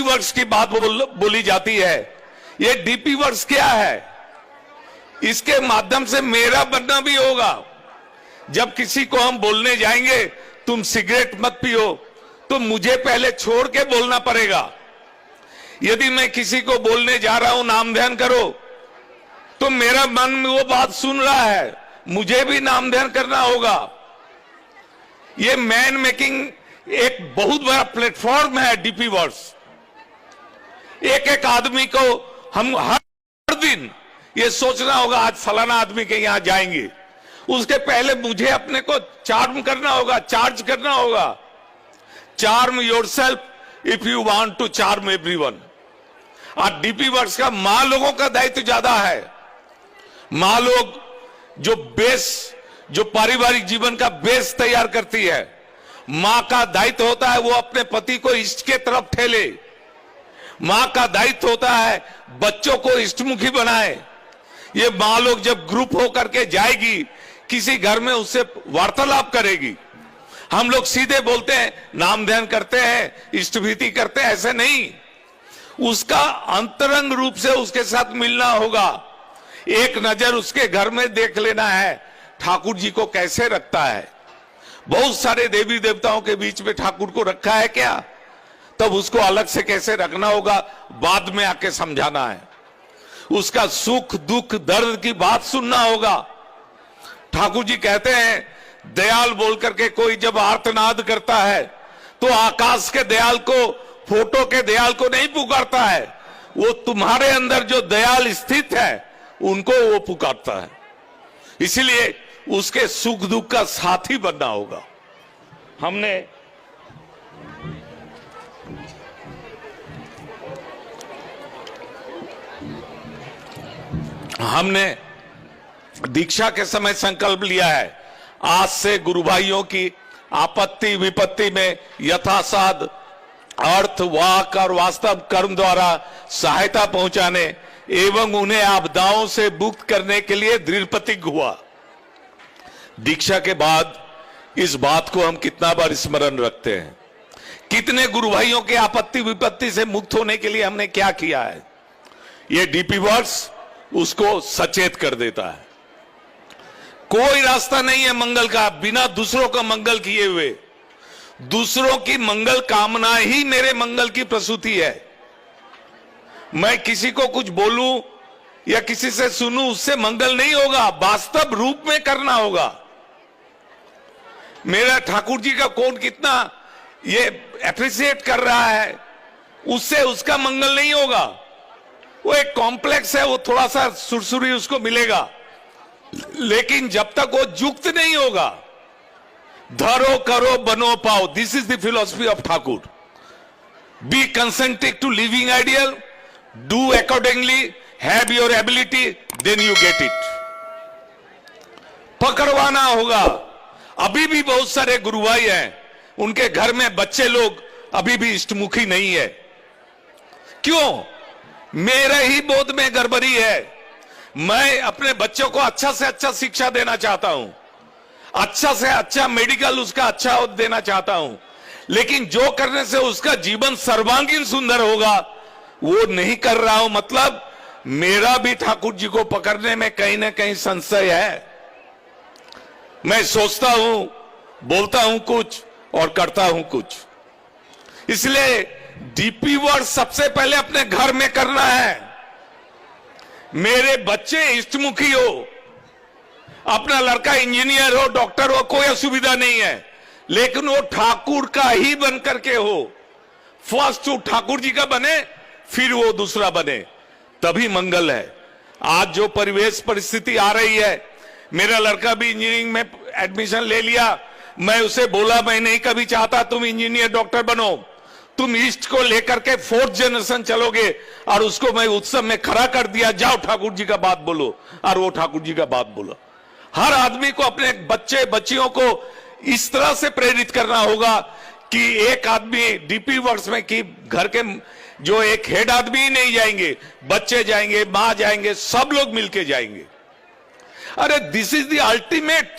Works की बात बोली जाती है। ये डीपी वर्क्स क्या है? इसके माध्यम से मेरा बनना भी होगा। जब किसी को हम बोलने जाएंगे तुम सिगरेट मत पियो, तो मुझे पहले छोड़ के बोलना पड़ेगा। यदि मैं किसी को बोलने जा रहा हूं नाम ध्यान करो, तो मेरा मन वो बात सुन रहा है, मुझे भी नाम ध्यान करना होगा। ये मैन मेकिंग एक बहुत बड़ा प्लेटफॉर्म है डीपी वर्क्स। एक एक आदमी को हम हर दिन ये सोचना होगा आज फलाना आदमी के यहां जाएंगे, उसके पहले मुझे अपने को चार्म करना होगा, चार्ज करना होगा। Charm yourself if you want to charm everyone. आज डीपी वर्क्स का मां लोगों का दायित्व ज्यादा है। मां लोग जो पारिवारिक जीवन का बेस तैयार करती है, मां का दायित्व होता है वो अपने पति को इष्ट के तरफ ठेले। मां का दायित्व होता है बच्चों को इष्टमुखी बनाए। ये मां लोग जब ग्रुप होकर के जाएगी किसी घर में, उससे वार्तालाप करेगी। हम लोग सीधे बोलते हैं, नाम ध्यान करते हैं, इष्टभीति करते हैं, ऐसे नहीं। उसका अंतरंग रूप से उसके साथ मिलना होगा। एक नजर उसके घर में देख लेना है ठाकुर जी को कैसे रखता है। बहुत सारे देवी देवताओं के बीच में ठाकुर को रखा है क्या? तब उसको अलग से कैसे रखना होगा बाद में आके समझाना है। उसका सुख दुख दर्द की बात सुनना होगा। ठाकुर जी कहते हैं दयाल बोल करके कोई जब आर्तनाद करता है तो आकाश के दयाल को, फोटो के दयाल को नहीं पुकारता है, वो तुम्हारे अंदर जो दयाल स्थित है उनको वो पुकारता है। इसलिए उसके सुख दुख का साथी बनना होगा। हमने दीक्षा के समय संकल्प लिया है, आज से गुरु भाइयों की आपत्ति विपत्ति में यथासाध्य अर्थ, वाक और वास्तव कर्म द्वारा सहायता पहुंचाने एवं उन्हें आपदाओं से मुक्त करने के लिए दृढ़ प्रतिज्ञ हुआ। दीक्षा के बाद इस बात को हम कितना बार स्मरण रखते हैं? कितने गुरु भाइयों के आपत्ति विपत्ति से मुक्त होने के लिए हमने क्या किया है? ये डीपी वर्क्स उसको सचेत कर देता है। कोई रास्ता नहीं है मंगल का बिना दूसरों का मंगल किए हुए। दूसरों की मंगल कामना ही मेरे मंगल की प्रसूति है। मैं किसी को कुछ बोलूं या किसी से सुनूं, उससे मंगल नहीं होगा, वास्तव रूप में करना होगा। मेरा ठाकुर जी का कौन कितना ये एप्रिशिएट कर रहा है, उससे उसका मंगल नहीं होगा। वो एक कॉम्प्लेक्स है, वो थोड़ा सा सुरसुरी उसको मिलेगा, लेकिन जब तक वो युक्त नहीं होगा, धरो करो बनो पाओ, this is the philosophy of Thakur. Be consented to living ideal, do accordingly, have your ability, then you get it. पकड़वाना होगा। अभी भी बहुत सारे गुरु भाई हैं, उनके घर में बच्चे लोग अभी भी इष्टमुखी नहीं है। क्यों? मेरे ही बोध में गड़बड़ी है। मैं अपने बच्चों को अच्छा से अच्छा शिक्षा देना चाहता हूं, अच्छा से अच्छा मेडिकल उसका अच्छा देना चाहता हूं, लेकिन जो करने से उसका जीवन सर्वांगीण सुंदर होगा वो नहीं कर रहा हूं। मतलब मेरा भी ठाकुर जी को पकड़ने में कहीं ना कहीं संशय है। मैं सोचता हूं, बोलता हूं कुछ और करता हूं कुछ। इसलिए डीपी वर्क सबसे पहले अपने घर में करना है। मेरे बच्चे इष्टमुखी हो, अपना लड़का इंजीनियर हो, डॉक्टर हो, कोई असुविधा नहीं है, लेकिन वो ठाकुर का ही बन करके हो। फर्स्ट वो ठाकुर जी का बने, फिर वो दूसरा बने, तभी मंगल है। आज जो परिवेश परिस्थिति आ रही है, मेरा लड़का भी इंजीनियरिंग में एडमिशन ले लिया। मैं उसे बोला मैं नहीं कभी चाहता तुम इंजीनियर डॉक्टर बनो, तुम ईस्ट को लेकर के 4th जनरेशन चलोगे। और उसको मैं उत्सव में खड़ा कर दिया, जाओ ठाकुर जी का बात बोलो, और वो ठाकुर जी का बात बोलो। हर आदमी को अपने बच्चे बच्चियों को इस तरह से प्रेरित करना होगा कि एक आदमी डीपी वर्क्स में कि घर के जो एक हेड आदमी ही नहीं जाएंगे, बच्चे जाएंगे, मां जाएंगे, सब लोग मिलके जाएंगे। अरे this is the ultimate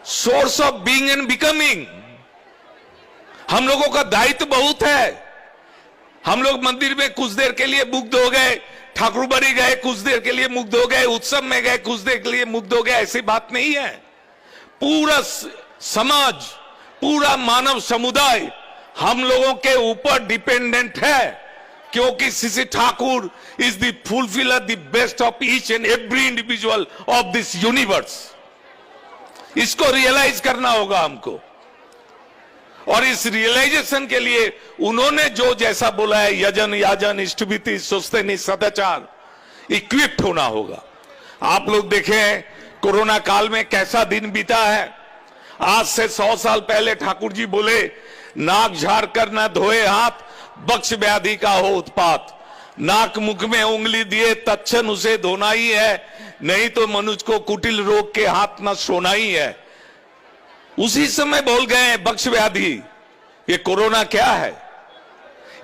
source of being and becoming. हम लोगों का दायित्व बहुत है। हम लोग मंदिर में कुछ देर के लिए मुग्ध हो गए, ठाकुरबाड़ी गए कुछ देर के लिए मुग्ध हो गए, उत्सव में गए कुछ देर के लिए मुग्ध हो गए, ऐसी बात नहीं है। पूरा समाज, पूरा मानव समुदाय हम लोगों के ऊपर डिपेंडेंट है, क्योंकि Shri Thakur is the fulfiller, the best of each and every individual of this universe. इसको रियलाइज करना होगा हमको, और इस रियलाइजेशन के लिए उन्होंने जो जैसा बोला है, यजन याजन इष्टभीति सुस्तेनी सदाचार, इक्विप्ड होना होगा। आप लोग देखें कोरोना काल में कैसा दिन बीता है। आज से 100 साल पहले ठाकुर जी बोले, नाक झाड़ कर न धोए हाथ, बक्ष व्याधि का हो उत्पात। नाक मुख में उंगली दिए तत्क्षण उसे धोना ही है, नहीं तो मनुष्य को कुटिल रोग के हाथ न सोना ही है। उसी समय बोल गए बक्ष व्याधि। ये कोरोना क्या है?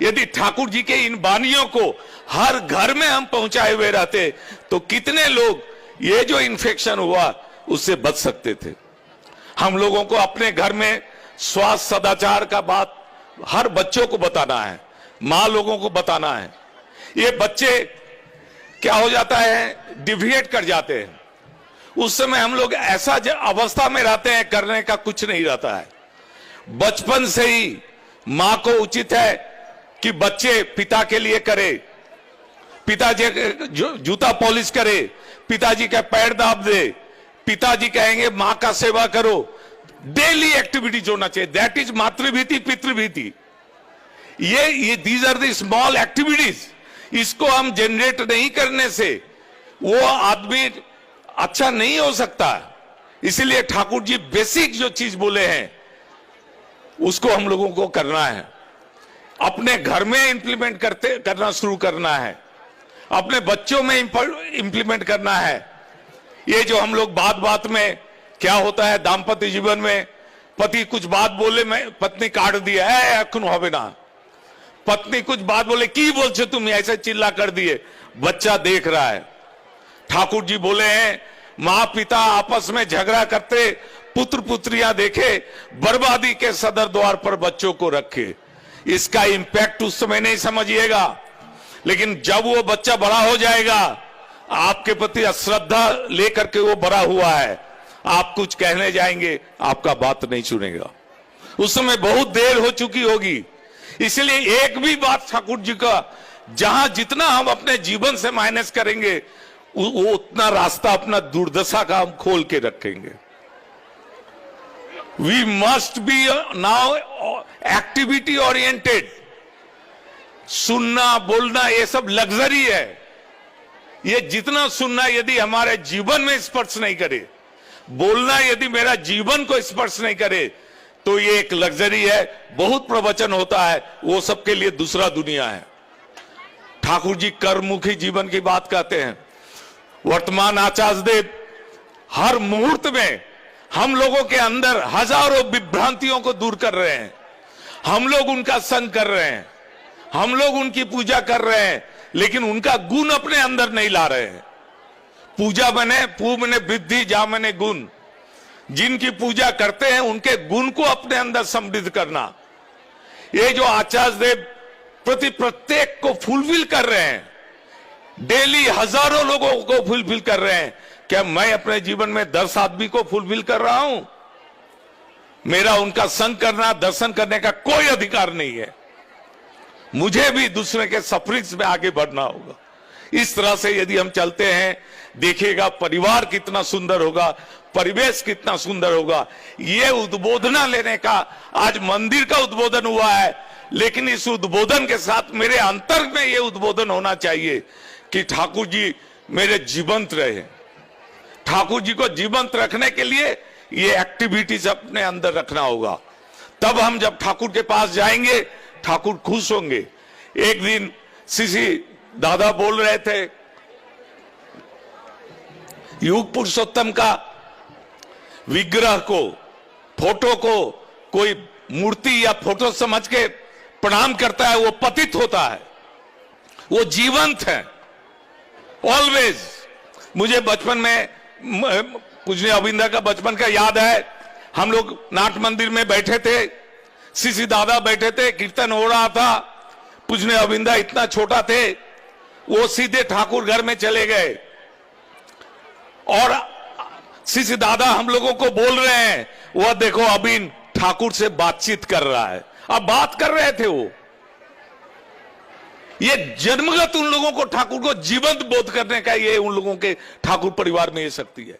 यदि ठाकुर जी के इन वाणियों को हर घर में हम पहुंचाए हुए रहते तो कितने लोग ये जो इन्फेक्शन हुआ उससे बच सकते थे। हम लोगों को अपने घर में स्वास्थ्य सदाचार का बात हर बच्चों को बताना है, मां लोगों को बताना है। ये बच्चे क्या हो जाता है, डिविएट कर जाते हैं। उस समय हम लोग ऐसा अवस्था में रहते हैं, करने का कुछ नहीं रहता है। बचपन से ही मां को उचित है कि बच्चे पिता के लिए करे, पिताजी जूता पॉलिश करे, पिताजी का पैर दाब दे, पिताजी कहेंगे मां का सेवा करो। डेली एक्टिविटीज होना चाहिए, दैट इज मातृभीति पितृभीति। ये these are the small activities. इसको हम जनरेट नहीं करने से वो आदमी अच्छा नहीं हो सकता। इसलिए ठाकुर जी बेसिक जो चीज बोले हैं उसको हम लोगों को करना है, अपने घर में इंप्लीमेंट करना शुरू करना है, अपने बच्चों में इंप्लीमेंट करना है। ये जो हम लोग बात बात में क्या होता है, दाम्पत्य जीवन में पति कुछ बात बोले, मैं पत्नी काट दिया है, अखन होवे ना, पत्नी कुछ बात बोले, की बोल छे तुम, ऐसे चिल्ला कर दिए, बच्चा देख रहा है। ठाकुर जी बोले हैं मां पिता आपस में झगड़ा करते, पुत्र पुत्रियां देखे, बर्बादी के सदर द्वार पर बच्चों को रखे। इसका इंपैक्ट उस समय नहीं समझिएगा, लेकिन जब वो बच्चा बड़ा हो जाएगा, आपके प्रति अश्रद्धा लेकर के वो बड़ा हुआ है, आप कुछ कहने जाएंगे, आपका बात नहीं सुनेगा। उस समय बहुत देर हो चुकी होगी। इसलिए एक भी बात ठाकुर जी का जहां जितना हम अपने जीवन से माइनस करेंगे वो उतना रास्ता अपना दुर्दशा का हम खोल के रखेंगे। We must be now activity oriented. सुनना बोलना ये सब लग्जरी है। ये जितना सुनना यदि हमारे जीवन में स्पर्श नहीं करे, बोलना यदि मेरा जीवन को स्पर्श नहीं करे, तो ये एक लग्जरी है। बहुत प्रवचन होता है, वो सबके लिए दूसरा दुनिया है। ठाकुर जी कर्ममुखी जीवन की बात कहते हैं। वर्तमान आचार्य देव हर मुहूर्त में हम लोगों के अंदर हजारों विभ्रांतियों को दूर कर रहे हैं। हम लोग उनका संग कर रहे हैं, हम लोग उनकी पूजा कर रहे हैं, लेकिन उनका गुण अपने अंदर नहीं ला रहे हैं। पूजा मने पू मने वृद्धि, जा मने गुण। जिनकी पूजा करते हैं उनके गुण को अपने अंदर समृद्ध करना। ये जो आचार्य देव प्रत्येक को फुलफिल कर रहे हैं, डेली हजारों लोगों को फुलफिल कर रहे हैं। क्या मैं अपने जीवन में 10 आदमी को फुलफिल कर रहा हूं? मेरा उनका संग करना, दर्शन करने का कोई अधिकार नहीं है। मुझे भी दूसरे के सफरिंग्स में आगे बढ़ना होगा। इस तरह से यदि हम चलते हैं, देखिएगा परिवार कितना सुंदर होगा, परिवेश कितना सुंदर होगा। ये उद्बोधना लेने का, आज मंदिर का उद्बोधन हुआ है, लेकिन इस उद्बोधन के साथ मेरे अंतर में ये उद्बोधन होना चाहिए कि ठाकुर जी मेरे जीवंत रहे। ठाकुर जी को जीवंत रखने के लिए ये एक्टिविटीज अपने अंदर रखना होगा। तब हम जब ठाकुर के पास जाएंगे, ठाकुर खुश होंगे। एक दिन श्री दादा बोल रहे थे, युग पुरुषोत्तम का विग्रह को, फोटो को कोई मूर्ति या फोटो समझ के प्रणाम करता है, वो पतित होता है, वो जीवंत है ऑलवेज। मुझे बचपन में पूजनीय अविंदर का बचपन का याद है। हम लोग नाट मंदिर में बैठे थे, श्री दादा बैठे थे, कीर्तन हो रहा था, पूजने अविंदा इतना छोटा थे, वो सीधे ठाकुर घर में चले गए और शिष्य दादा हम लोगों को बोल रहे हैं, वह देखो अबिन ठाकुर से बातचीत कर रहा है। अब बात कर रहे थे वो। ये जन्मगत उन लोगों को ठाकुर को जीवंत बोध करने का ये उन लोगों के ठाकुर परिवार में ये शक्ति है।